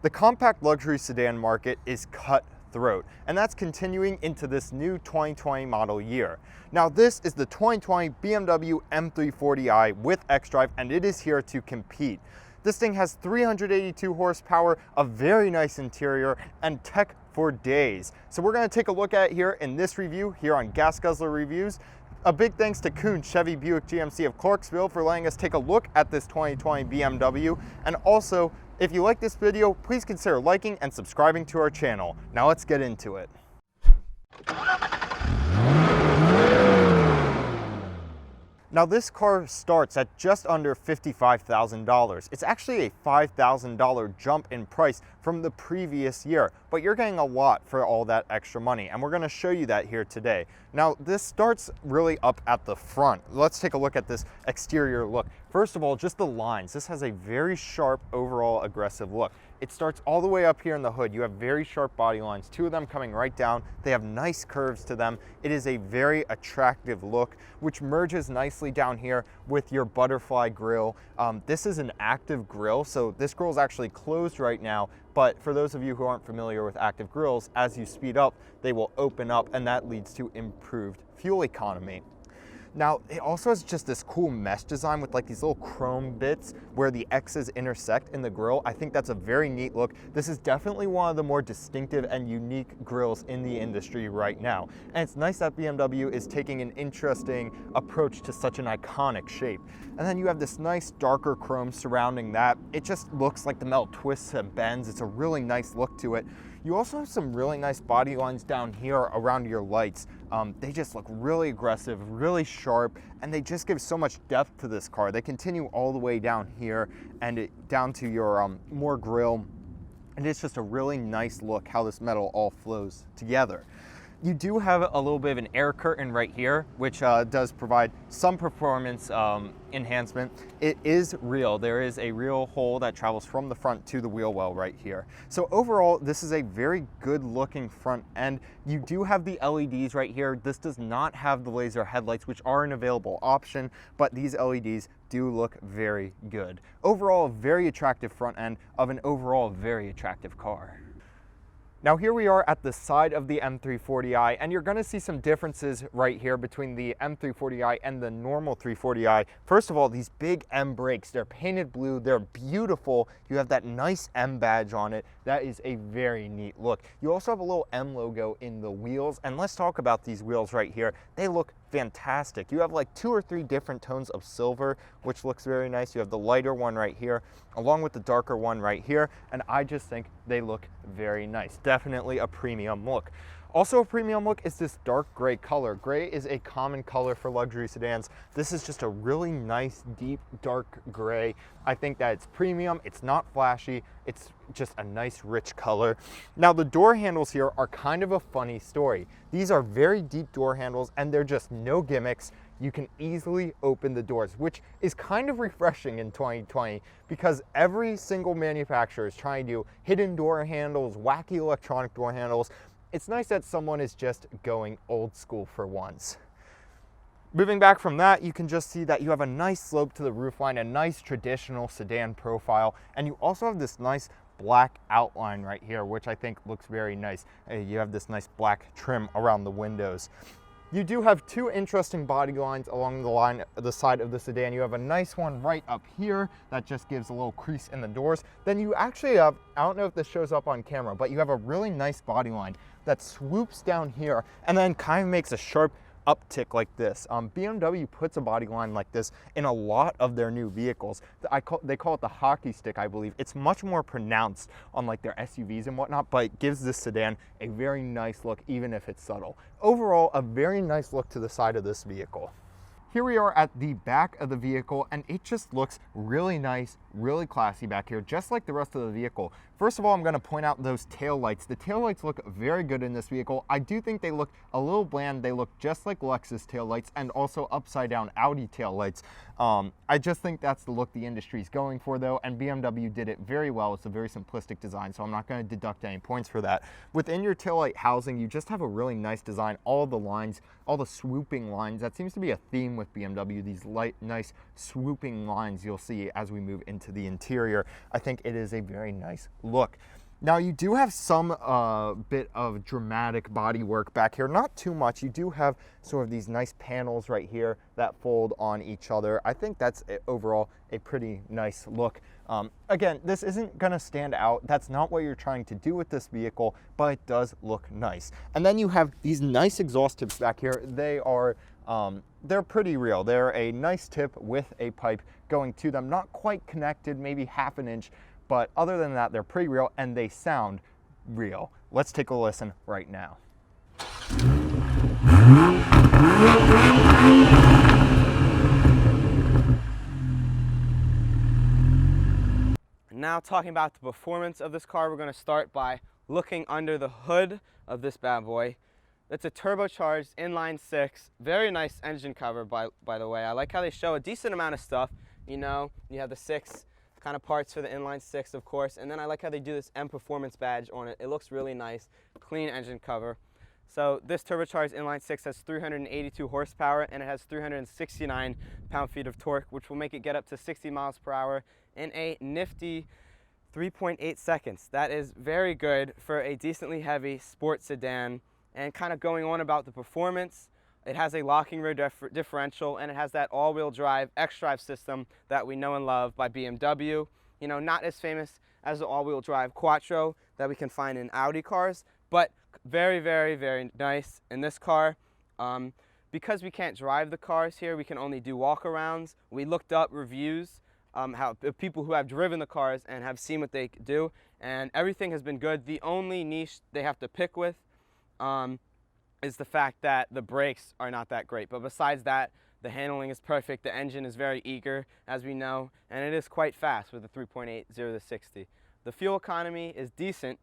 The compact luxury sedan market is cutthroat, and that's continuing into this new 2020 model year. Now this is the 2020 BMW M340i with xDrive, and it is here to compete. This thing has 382 horsepower, a very nice interior, and tech for days. So we're going to take a look at it here in this review here on Gas Guzzler Reviews. A big thanks to Kuhn Chevy Buick GMC of Clarksville for letting us take a look at this 2020 BMW. And also, if you like this video, please consider liking and subscribing to our channel. Now let's get into it. Now this car starts at just under $55,000. It's actually a $5,000 jump in price from the previous year, but you're getting a lot for all that extra money, and we're going to show you that here today. Now this starts really up at the front. Let's take a look at this exterior look. First of all, just the lines. This has a very sharp overall aggressive look. It starts all the way up here in the hood. You have very sharp body lines, two of them coming right down. They have nice curves to them. It is a very attractive look, which merges nicely down here with your butterfly grille. This is an active grille, so this grille is actually closed right now, but for those of you who aren't familiar with active grilles, as you speed up, they will open up, and that leads to improved fuel economy. Now, it also has just this cool mesh design with like these little chrome bits where the X's intersect in the grille. I think that's a very neat look. This is definitely one of the more distinctive and unique grilles in the industry right now. And it's nice that BMW is taking an interesting approach to such an iconic shape. And then you have this nice darker chrome surrounding that. It just looks like the metal twists and bends. It's a really nice look to it. You also have some really nice body lines down here around your lights. They just look really aggressive, really sharp, and they just give so much depth to this car. They continue all the way down here and down to your more grille. And it's just a really nice look how this metal all flows together. You do have a little bit of an air curtain right here, which does provide some performance enhancement. It is real. There is a real hole that travels from the front to the wheel well right here. So overall, this is a very good looking front end. You do have the LEDs right here. This does not have the laser headlights, which are an available option, but these LEDs do look very good. Overall, a very attractive front end of an overall very attractive car. Now here we are at the side of the M340i, and you're going to see some differences right here between the M340i and the normal 340i. First of all, these big M brakes, they're painted blue, they're beautiful. You have that nice M badge on it. That is a very neat look. You also have a little M logo in the wheels, and let's talk about these wheels right here. They look fantastic. You have like 2 or 3 different tones of silver, which looks very nice. You have the lighter one right here, along with the darker one right here, and I just think they look very nice. Definitely a premium look. Also a premium look is this dark gray color. Gray is a common color for luxury sedans. This is just a really nice, deep, dark gray. I think that it's premium, it's not flashy, it's just a nice, rich color. Now the door handles here are kind of a funny story. These are very deep door handles, and they're just no gimmicks. You can easily open the doors, which is kind of refreshing in 2020 because every single manufacturer is trying to do hidden door handles, wacky electronic door handles. It's nice that someone is just going old school for once. Moving back from that, you can just see that you have a nice slope to the roofline, a nice traditional sedan profile, and you also have this nice black outline right here, which I think looks very nice. You have this nice black trim around the windows. You do have 2 interesting body lines along the side of the sedan. You have a nice one right up here that just gives a little crease in the doors. Then you actually have, I don't know if this shows up on camera, but you have a really nice body line that swoops down here and then kind of makes a sharp uptick like this. BMW puts a body line like this in a lot of their new vehicles. They call it the hockey stick, I believe. It's much more pronounced on like their SUVs and whatnot, but it gives this sedan a very nice look, even if it's subtle. Overall, a very nice look to the side of this vehicle. Here we are at the back of the vehicle, and it just looks really nice, really classy back here, just like the rest of the vehicle. First of all, I'm going to point out those taillights. The taillights look very good in this vehicle. I do think they look a little bland. They look just like Lexus taillights and also upside down Audi taillights. I just think that's the look the industry is going for though, and BMW did it very well. It's a very simplistic design, so I'm not going to deduct any points for that. Within your taillight housing, you just have a really nice design. All the lines, all the swooping lines, that seems to be a theme with BMW, these nice swooping lines you'll see as we move into into the interior. I think it is a very nice look. Now you do have some bit of dramatic body work back here, not too much. You do have sort of these nice panels right here that fold on each other. I think that's overall a pretty nice look. Again, this isn't gonna stand out. That's not what you're trying to do with this vehicle, but it does look nice. And then you have these nice exhaust tips back here. They are, they're pretty real. They're a nice tip with a pipe going to them, not quite connected, maybe half an inch, but other than that, they're pretty real and they sound real. Let's take a listen right now. Now talking about the performance of this car, we're going to start by looking under the hood of this bad boy. It's a turbocharged inline six, very nice engine cover by the way. I like how they show a decent amount of stuff. You know, you have the six kind of parts for the inline six, of course, and then I like how they do this M Performance badge on it. It looks really nice, clean engine cover. So this turbocharged inline six has 382 horsepower and it has 369 pound-feet of torque, which will make it get up to 60 miles per hour in a nifty 3.8 seconds. That is very good for a decently heavy sports sedan. And kind of going on about the performance, it has a locking rear differential and it has that all-wheel drive xDrive system that we know and love by BMW. You know, not as famous as the all-wheel drive Quattro that we can find in Audi cars, but very, very, very nice in this car. Because we can't drive the cars here, we can only do walk-arounds. We looked up reviews, how people who have driven the cars and have seen what they do, and everything has been good. The only niche they have to pick with is the fact that the brakes are not that great. But besides that, the handling is perfect. The engine is very eager, as we know, and it is quite fast with the 3.8 0 to 60. The fuel economy is decent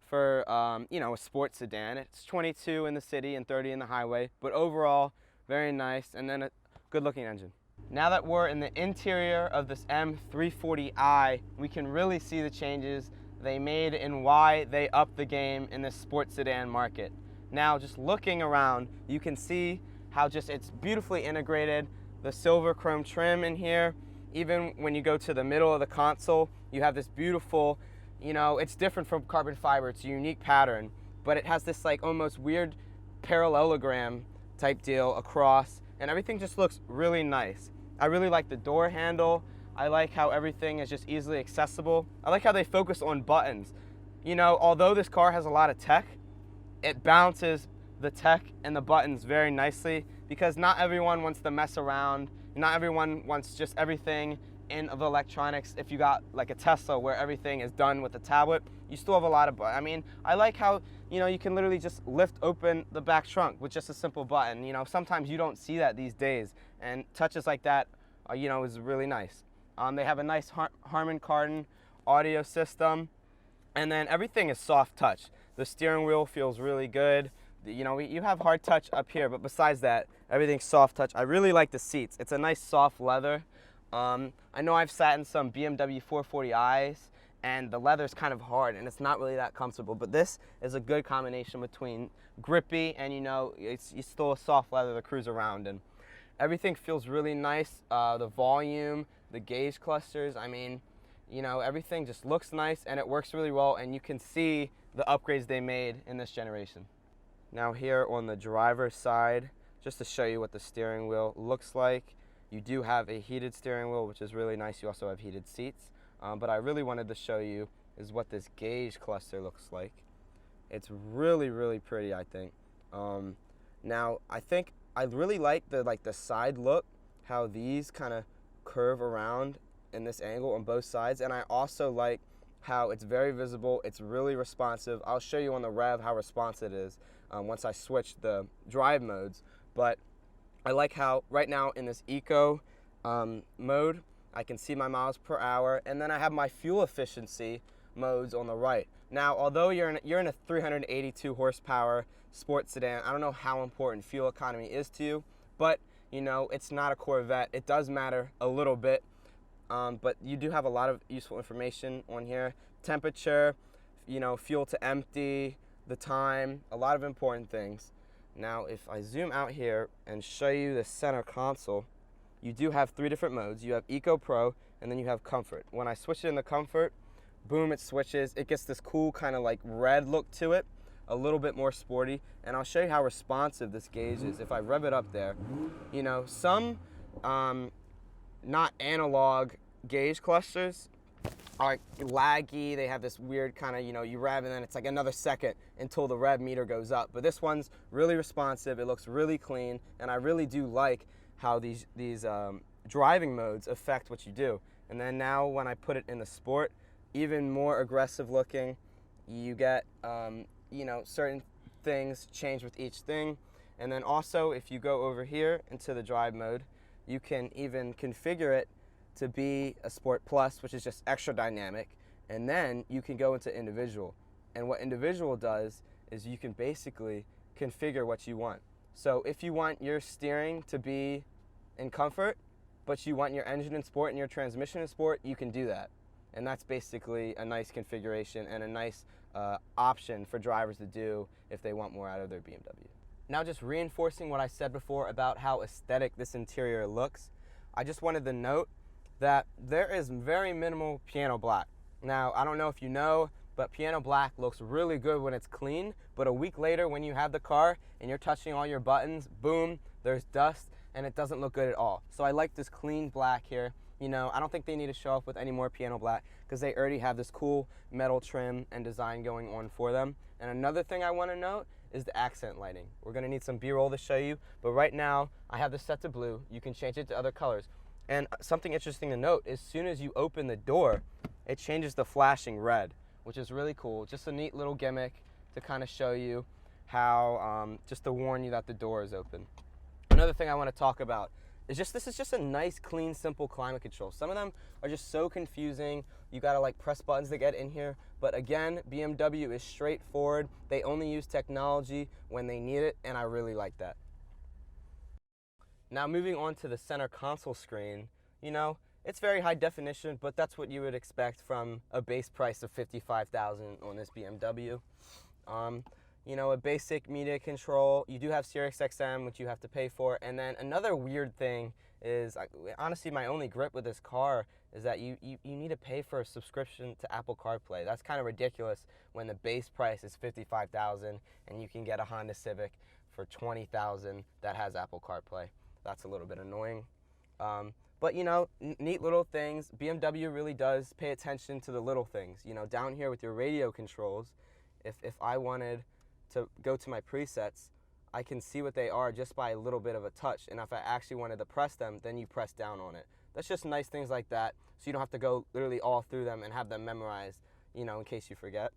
for you know, a sports sedan. It's 22 in the city and 30 in the highway, but overall very nice, and then a good-looking engine. Now that we're in the interior of this M340i, we can really see the changes they made and why they upped the game in this sports sedan market. Now, just looking around, you can see how just it's beautifully integrated. The silver chrome trim in here, even when you go to the middle of the console, you have this beautiful, you know, it's different from carbon fiber. It's a unique pattern, but it has this like almost weird parallelogram type deal across, and everything just looks really nice. I really like the door handle. I like how everything is just easily accessible. I like how they focus on buttons. You know, although this car has a lot of tech, it balances the tech and the buttons very nicely, because not everyone wants to mess around. Not everyone wants just everything in the electronics. If you got like a Tesla where everything is done with the tablet, you still have a lot of buttons. I mean, I like how, you know, you can literally just lift open the back trunk with just a simple button. You know, sometimes you don't see that these days, and touches like that, you know, is really nice. They have a nice Harman Kardon audio system, and then everything is soft touch. The steering wheel feels really good. You know, you have hard touch up here, but besides that, everything's soft touch. I really like the seats. It's a nice soft leather. I know I've sat in some BMW 440i's, and the leather's kind of hard, and it's not really that comfortable, but this is a good combination between grippy and, you know, it's still a soft leather to cruise around in. Everything feels really nice. The volume, the gauge clusters, I mean, you know, everything just looks nice and it works really well, and you can see the upgrades they made in this generation. Now here on the driver's side, just to show you what the steering wheel looks like, you do have a heated steering wheel, which is really nice. You also have heated seats, but I really wanted to show you is what this gauge cluster looks like. It's really, really pretty, I think. Now, I really like the side look, how these kind of curve around in this angle on both sides, and I also like how it's very visible. It's really responsive. I'll show you on the rev how responsive it is once I switch the drive modes, but I like how right now in this eco mode, I can see my miles per hour, and then I have my fuel efficiency modes on the right. Now, although you're in a 382 horsepower sports sedan, I don't know how important fuel economy is to you, but you know, it's not a Corvette. It does matter a little bit, but you do have a lot of useful information on here. Temperature, you know, fuel to empty, the time, a lot of important things. Now, if I zoom out here and show you the center console, you do have 3 different modes. You have Eco Pro, and then you have comfort. When I switch it into comfort, boom, it switches. It gets this cool kind of like red look to it, a little bit more sporty, and I'll show you how responsive this gauge is. If I rev it up there, you know, some not analog gauge clusters are laggy. They have this weird kind of, you know, you rev and then it's like another second until the rev meter goes up. But this one's really responsive. It looks really clean, and I really do like how these driving modes affect what you do. And then now when I put it in the sport, even more aggressive looking. You get, you know, certain things change with each thing. And then also, if you go over here into the drive mode, you can even configure it to be a Sport Plus, which is just extra dynamic. And then you can go into individual. And what individual does is you can basically configure what you want. So if you want your steering to be in comfort, but you want your engine in sport and your transmission in sport, you can do that. And that's basically a nice configuration and a nice option for drivers to do if they want more out of their BMW. Now, just reinforcing what I said before about how aesthetic this interior looks, I just wanted to note that there is very minimal piano black. Now, I don't know if you know, but piano black looks really good when it's clean, but a week later when you have the car and you're touching all your buttons, boom, there's dust, and it doesn't look good at all. So I like this clean black here. You know, I don't think they need to show up with any more piano black because they already have this cool metal trim and design going on for them. And another thing I want to note is the accent lighting. We're going to need some B-roll to show you, but right now I have this set to blue. You can change it to other colors. And something interesting to note, as soon as you open the door, it changes the flashing red, which is really cool. Just a neat little gimmick to kind of show you how, just to warn you that the door is open. Another thing I want to talk about is just, this is just a nice, clean, simple climate control. Some of them are just so confusing. You gotta like press buttons to get in here. But again, BMW is straightforward. They only use technology when they need it, and I really like that. Now moving on to the center console screen, you know, it's very high definition, but that's what you would expect from a base price of $55,000 on this BMW. You know, a basic media control. You do have Sirius XM, which you have to pay for. And then another weird thing is, honestly, my only grip with this car is that you need to pay for a subscription to Apple CarPlay. That's kind of ridiculous when the base price is $55,000 and you can get a Honda Civic for $20,000 that has Apple CarPlay. That's a little bit annoying. But you know, neat little things. BMW really does pay attention to the little things. You know, down here with your radio controls, if I wanted to go to my presets, I can see what they are just by a little bit of a touch. And if I actually wanted to press them, then you press down on it. That's just nice things like that, so you don't have to go literally all through them and have them memorized, you know, in case you forget.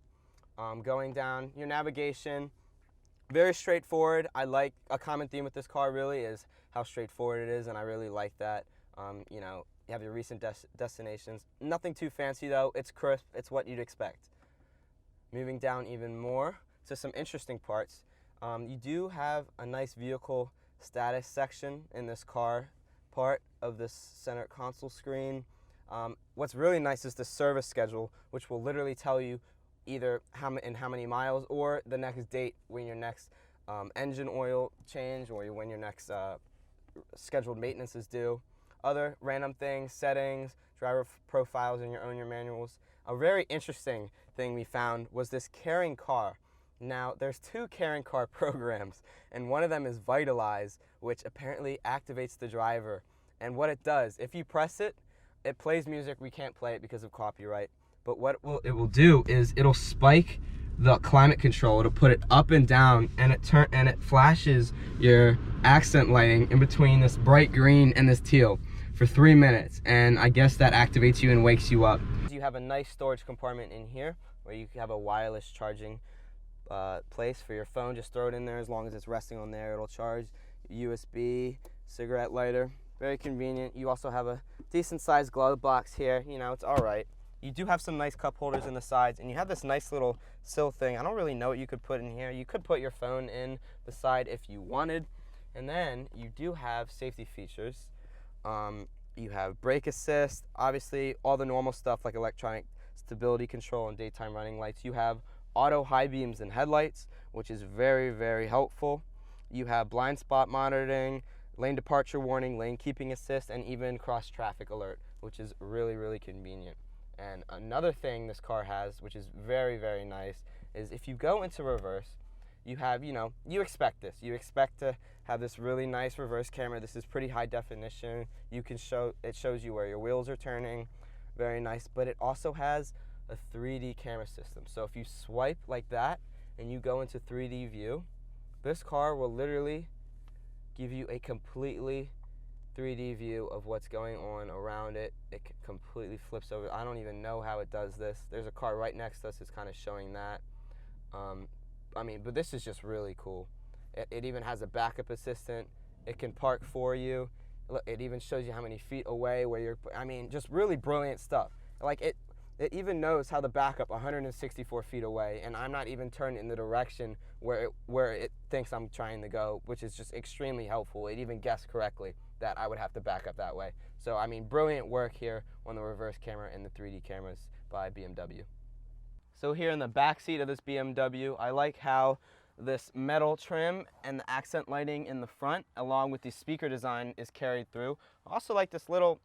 Going down, your navigation, very straightforward. I like a common theme with this car really is how straightforward it is, and I really like that. You know, you have your recent destinations. Nothing too fancy though. It's crisp. It's what you'd expect. Moving down even more to some interesting parts. You do have a nice vehicle status section in this car part of this center console screen. What's really nice is the service schedule, which will literally tell you either how many miles or the next date when your next engine oil change or when your next scheduled maintenance is due. Other random things, settings, driver profiles in your manuals. A very interesting thing we found was this caring car. Now, there's two caring car programs, and one of them is Vitalize, which apparently activates the driver. And what it does, if you press it, it plays music. We can't play it because of copyright. But what it will do is it'll spike the climate control. It'll put it up and down, and it flashes your accent lighting in between this bright green and this teal for 3 minutes. And I guess that activates you and wakes you up. You have a nice storage compartment in here where you have a wireless charging place for your phone. Just throw it in there. As long as it's resting on there, it'll charge. USB, cigarette lighter, very convenient. You also have a decent sized glove box here. You know, it's all right. You do have some nice cup holders in the sides, and you have this nice little sill thing. I don't really know what you could put in here. You could put your phone in the side if you wanted. And then you do have safety features. You have brake assist, obviously all the normal stuff like electronic stability control and daytime running lights. You have auto high beams and headlights, which is very, very helpful. You have blind spot monitoring, lane departure warning, lane keeping assist, and even cross traffic alert, which is really, really convenient. And another thing this car has, which is very, very nice, is if you go into reverse, you have, you expect this. You expect to have this really nice reverse camera. This is pretty high definition. It shows you where your wheels are turning, very nice, but it also has a 3D camera system. So if you swipe like that and you go into 3D view, this car will literally give you a completely 3D view of what's going on around it. It completely flips over. I don't even know how it does this. There's a car right next to us that's kind of showing that. But this is just really cool. It even has a backup assistant. It can park for you. It even shows you how many feet away where you're, just really brilliant stuff. Like it even knows how to back up 164 feet away, and I'm not even turned in the direction where it thinks I'm trying to go, which is just extremely helpful. It even guessed correctly that I would have to back up that way. So, brilliant work here on the reverse camera and the 3D cameras by BMW. So here in the back seat of this BMW, I like how this metal trim and the accent lighting in the front, along with the speaker design, is carried through. I also like this little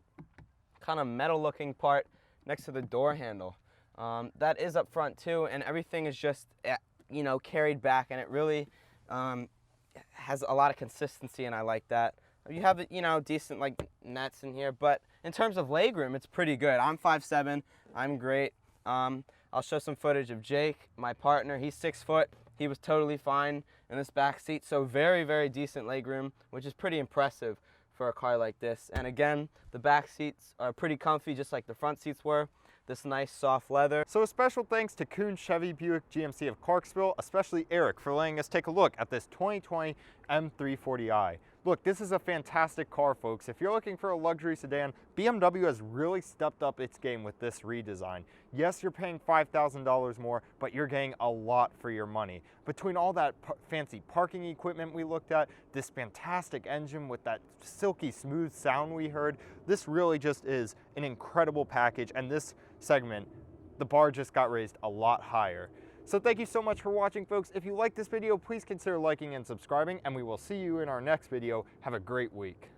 kind of metal looking part next to the door handle. That is up front too, and everything is just, carried back, and it really has a lot of consistency, and I like that. You have, decent nets in here, but in terms of legroom, it's pretty good. I'm 5'7", I'm great. I'll show some footage of Jake, my partner. He's 6 foot. He was totally fine in this back seat, so very, very decent legroom, which is pretty impressive for a car like this. And again, the back seats are pretty comfy, just like the front seats were. This nice soft leather. So a special thanks to Kuhn Chevy Buick GMC of Clarksville, especially Eric, for letting us take a look at this 2020 M340i. Look, this is a fantastic car, folks. If you're looking for a luxury sedan, BMW has really stepped up its game with this redesign. Yes, you're paying $5,000 more, but you're getting a lot for your money. Between all that fancy parking equipment we looked at, this fantastic engine with that silky smooth sound we heard, this really just is an incredible package, and this segment, the bar just got raised a lot higher. So thank you so much for watching, folks. If you like this video, please consider liking and subscribing, and we will see you in our next video. Have a great week.